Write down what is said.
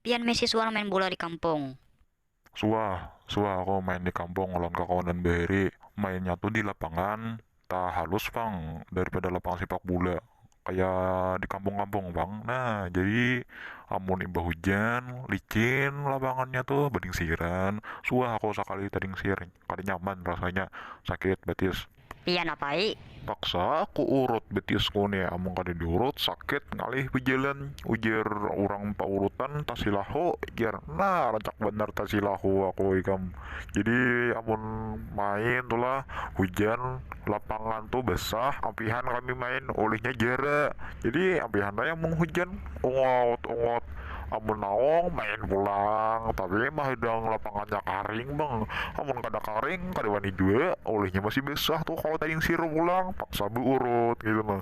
Pian Messi suara main bola di kampung. Suah aku main di kampung lawan kawan dan Bahiri. Mainnya tuh di lapangan tak halus bang daripada lapangan sepak bola. Kayak di kampung-kampung bang. Nah jadi amun imbah hujan licin lapangannya tuh banding siran. Suah aku sekali tadi sir. Kali nyaman rasanya sakit betis. Pian apai? Paksa aku urut betisku nih amung kada diurut sakit ngalih berjalan ujar orang paurutan tasilahu jar nah rancak bener tasilahu aku ikam jadi amun main tulah hujan lapangan tuh basah ampihan kami main olehnya jara jadi ampihan aja mung hujan ungot ungot amun naong main pulang tapi mah hidang lapangannya karing bang amun kada karing kada wani juga olehnya masih basah tuh kalau tadi sirup pulang paksa beurut gitu mah.